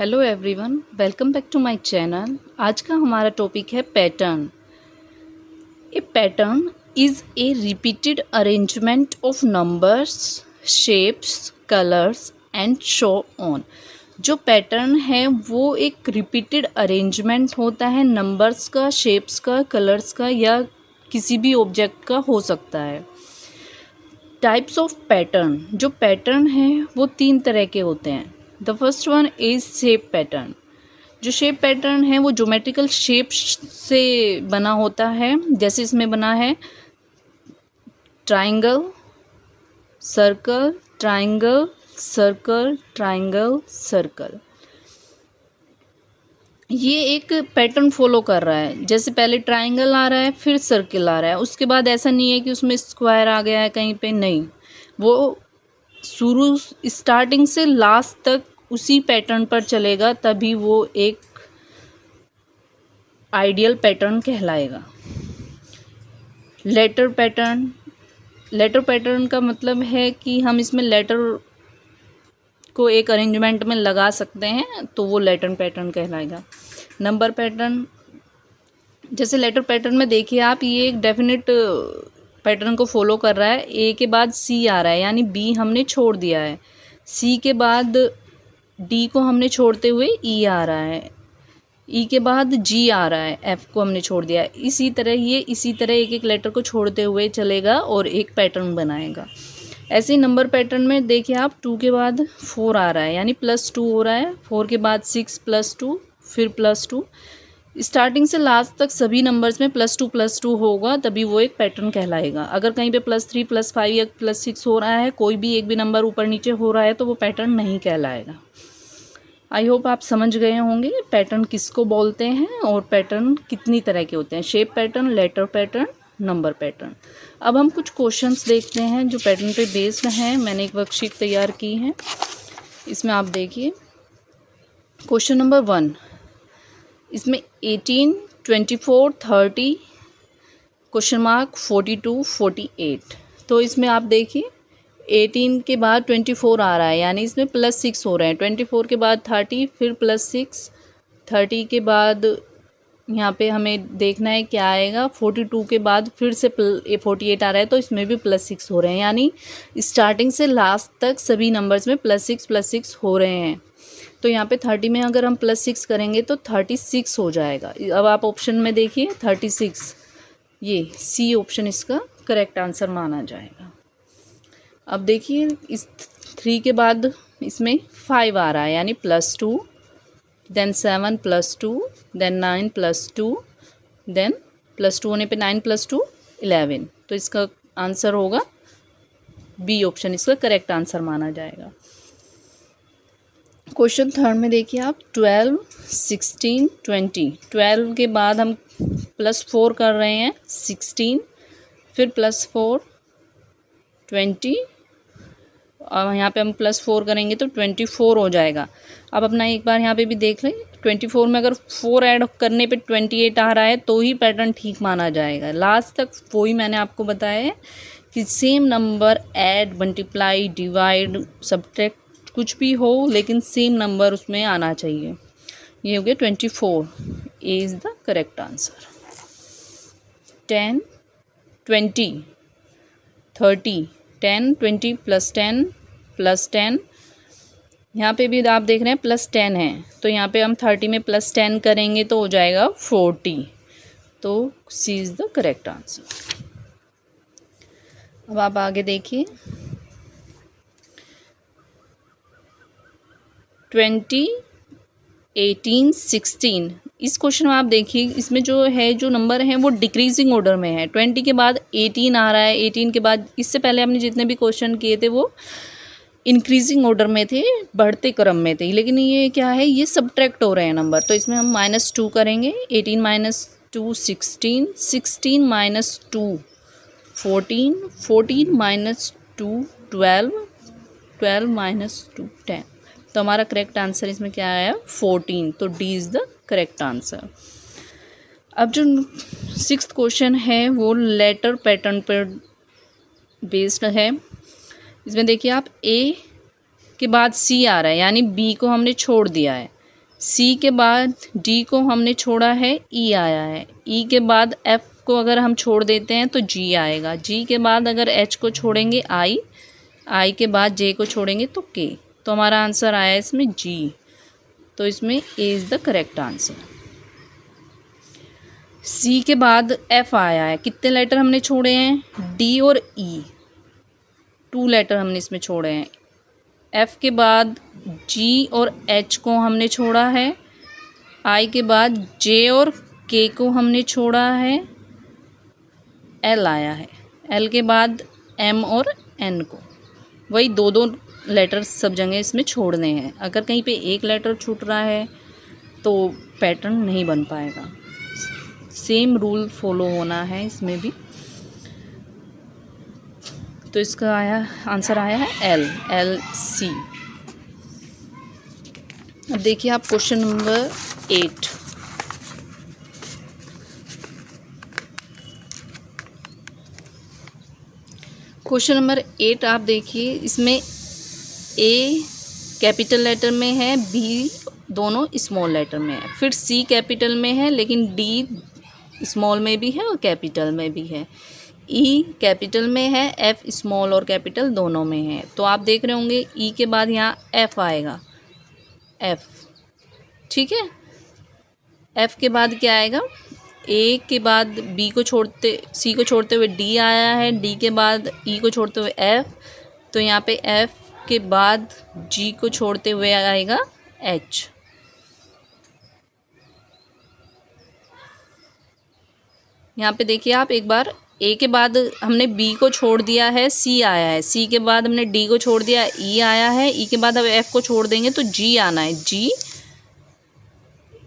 Hello everyone, welcome back to my channel. आज का हमारा टॉपिक है pattern. A pattern is a repeated arrangement of numbers, shapes, colours and so on. जो pattern है वो एक रिपीटेड अरेंजमेंट होता है नंबर्स का, शेप्स का, कलर्स का या किसी भी ऑब्जेक्ट का हो सकता है। टाइप्स ऑफ पैटर्न, जो पैटर्न है वो 3 तरह के होते हैं। The first one is shape pattern. जो शेप पैटर्न है वो ज्योमेट्रिकल शेप से बना होता है, जैसे इसमें बना है triangle, circle, triangle, circle, triangle, circle. ये एक पैटर्न फॉलो कर रहा है, जैसे पहले ट्राइंगल आ रहा है फिर सर्कल आ रहा है, उसके बाद ऐसा नहीं है कि उसमें स्क्वायर आ गया है कहीं पे, नहीं, वो शुरू स्टार्टिंग से लास्ट तक उसी पैटर्न पर चलेगा, तभी वो एक आइडियल पैटर्न कहलाएगा। Letter pattern. लेटर पैटर्न का मतलब है कि हम इसमें लेटर को एक अरेंजमेंट में लगा सकते हैं, तो वो लेटर पैटर्न कहलाएगा। नंबर पैटर्न, जैसे लेटर पैटर्न में देखिए आप, ये एक डेफिनेट पैटर्न को फॉलो कर रहा है। ए के बाद सी आ रहा है, यानी बी हमने छोड़ दिया है। सी के बाद डी को हमने छोड़ते हुए ई आ रहा है। ई के बाद जी आ रहा है, एफ को हमने छोड़ दिया है। इसी तरह एक एक लेटर को छोड़ते हुए चलेगा और एक पैटर्न बनाएगा। ऐसे ही नंबर पैटर्न में देखिए आप, 2 के बाद 4 आ रहा है, यानी +2 हो रहा है। 4 के बाद 6 +2 फिर +2। स्टार्टिंग से लास्ट तक सभी नंबर्स में +2 होगा, तभी वो एक पैटर्न कहलाएगा। अगर कहीं पे +3 +5 या +6 हो रहा है, कोई भी एक भी नंबर ऊपर नीचे हो रहा है, तो वो पैटर्न नहीं कहलाएगा। आई होप आप समझ गए होंगे पैटर्न किसको बोलते हैं और पैटर्न कितनी तरह के होते हैं। Shape pattern, letter pattern, number pattern. अब हम कुछ क्वेश्चंस देखते हैं जो पैटर्न पे बेस्ड हैं। मैंने एक वर्कशीट तैयार की है, इसमें आप देखिए। क्वेश्चन नंबर 1, इसमें 18, 24, 30, क्वेश्चन मार्क 42, 48। तो इसमें आप देखिए 18 के बाद 24 आ रहा है, यानी इसमें +6 हो रहे हैं। 24 के बाद 30 फिर +6, 30 के बाद यहाँ पे हमें देखना है क्या आएगा। 42 के बाद फिर से 48 आ रहा है, तो इसमें भी +6 हो रहे हैं, यानी स्टार्टिंग से लास्ट तक सभी नंबर्स में +6 हो रहे हैं। तो यहाँ पे 30 में अगर हम +6 करेंगे तो 36 हो जाएगा। अब आप ऑप्शन में देखिए 36, ये सी ऑप्शन इसका करेक्ट आंसर माना जाएगा। अब देखिए इस 3 के बाद इसमें 5 आ रहा है, यानी +2, देन 7 +2, देन 9 +2, देन +2 होने पे 9 +2 11। तो इसका आंसर होगा बी ऑप्शन, इसका करेक्ट आंसर माना जाएगा। क्वेश्चन 3 में देखिए आप, 12, 16, 20। 12 के बाद हम +4 कर रहे हैं, 16, फिर +4, 20, और यहाँ पे हम +4 करेंगे तो 24 हो जाएगा। अब अपना एक बार यहाँ पे भी देख लें, 24 में अगर 4 ऐड करने पे 28 आ रहा है तो ही पैटर्न ठीक माना जाएगा। लास्ट तक वही मैंने आपको बताया है कि same number add, multiply, divide, subtract कुछ भी हो, लेकिन सेम नंबर उसमें आना चाहिए। ये हो गया 24, ए इज़ द करेक्ट आंसर। 10, 20, 30, 10, 20 +10 +10। यहाँ पे भी आप देख रहे हैं +10 है, तो यहाँ पे हम 30 में +10 करेंगे तो हो जाएगा 40। तो सी इज़ द करेक्ट आंसर। अब आप आगे देखिए, 20, 18, 16। इस क्वेश्चन में आप देखिए, इसमें जो है, जो नंबर है वो डिक्रीजिंग ऑर्डर में है। 20 के बाद 18 आ रहा है, 18 के बाद, इससे पहले हमने जितने भी क्वेश्चन किए थे वो इंक्रीजिंग ऑर्डर में थे, बढ़ते क्रम में थे, लेकिन ये क्या है, ये सब्ट्रैक्ट हो रहे हैं नंबर। तो इसमें हम -2 करेंगे। 18 - 2 16, 16 - 2 14, 14 - 2 12, 12 - 2 10। तो हमारा करेक्ट आंसर इसमें क्या आया, 14। तो D is the correct answer. अब जो 6th क्वेश्चन है वो लेटर पैटर्न पर बेस्ड है। इसमें देखिए आप, ए के बाद सी आ रहा है, यानी बी को हमने छोड़ दिया है। सी के बाद डी को हमने छोड़ा है, ई आया है। ई के बाद एफ को अगर हम छोड़ देते हैं तो जी आएगा। जी के बाद अगर एच को छोड़ेंगे आई, आई के बाद जे को छोड़ेंगे तो के। तो हमारा आंसर आया इसमें जी। तो इसमें A is the correct answer. C के बाद एफ आया है। कितने लेटर हमने छोड़े हैं? डी और ई, 2 लेटर हमने इसमें छोड़े हैं। एफ के बाद जी और एच को हमने छोड़ा है। आई के बाद जे और के को हमने छोड़ा है। एल आया है। एल के बाद एम और एन को, वही 2-2 लेटर सब जगह इसमें छोड़ने हैं। अगर कहीं पे एक लेटर छूट रहा है तो पैटर्न नहीं बन पाएगा। सेम रूल फॉलो होना है इसमें भी। तो इसका आंसर आया है एल, एल सी। अब देखिए आप क्वेश्चन नंबर 8। क्वेश्चन नंबर 8 आप देखिए, इसमें ए कैपिटल लेटर में है, बी दोनों स्मॉल लेटर में है, फिर सी कैपिटल में है लेकिन डी स्मॉल में भी है और कैपिटल में भी है, ई कैपिटल में है, एफ स्मॉल और कैपिटल दोनों में है। तो आप देख रहे होंगे ई के बाद यहाँ एफ आएगा, एफ, ठीक है। एफ के बाद क्या आएगा? ए के बाद बी को छोड़ते, सी को छोड़ते हुए डी आया है, डी के बाद ई को छोड़ते हुए एफ, तो यहाँ पे एफ के बाद जी को छोड़ते हुए आएगा एच। यहाँ पे देखिए आप एक बार, ए के बाद हमने बी को छोड़ दिया है, सी आया है, सी के बाद हमने डी को छोड़ दिया, ई आया है, ई के बाद अब एफ को छोड़ देंगे तो जी आना है, जी।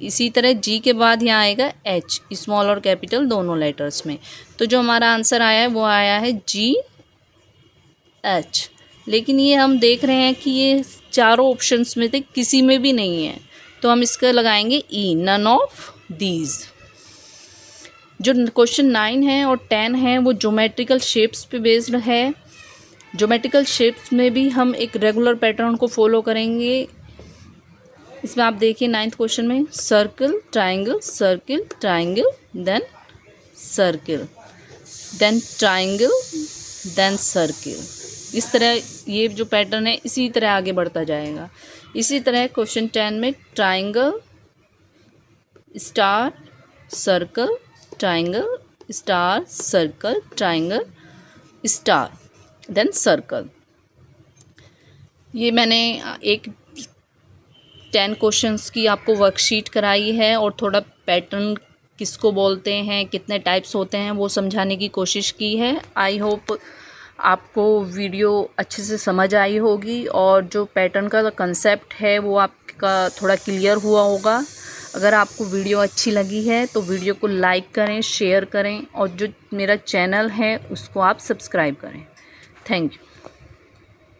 इसी तरह जी के बाद यहाँ आएगा एच, स्मॉल और कैपिटल दोनों लेटर्स में। तो जो हमारा आंसर आया है वो आया है जी एच। लेकिन ये हम देख रहे हैं कि ये चारों ऑप्शंस में से किसी में भी नहीं है, तो हम इसका लगाएंगे ई, नन ऑफ दीज। जो क्वेश्चन 9 है और 10 है वो ज्योमेट्रिकल शेप्स पे बेस्ड है। ज्योमेट्रिकल शेप्स में भी हम एक रेगुलर पैटर्न को फॉलो करेंगे। इसमें आप देखिए 9th क्वेश्चन में circle, triangle, circle, triangle, then circle, then triangle, then circle. इस तरह ये जो पैटर्न है इसी तरह आगे बढ़ता जाएगा। इसी तरह क्वेश्चन 10 में triangle, star, circle, triangle, star, circle, triangle, star, then circle. ये मैंने एक 10 क्वेश्चंस की आपको वर्कशीट कराई है और थोड़ा पैटर्न किसको बोलते हैं, कितने टाइप्स होते हैं वो समझाने की कोशिश की है। आई होप आपको वीडियो अच्छे से समझ आई होगी और जो पैटर्न का कंसेप्ट है वो आपका थोड़ा क्लियर हुआ होगा। अगर आपको वीडियो अच्छी लगी है तो वीडियो को लाइक करें, शेयर करें और जो मेरा चैनल है उसको आप सब्सक्राइब करें। Thank you.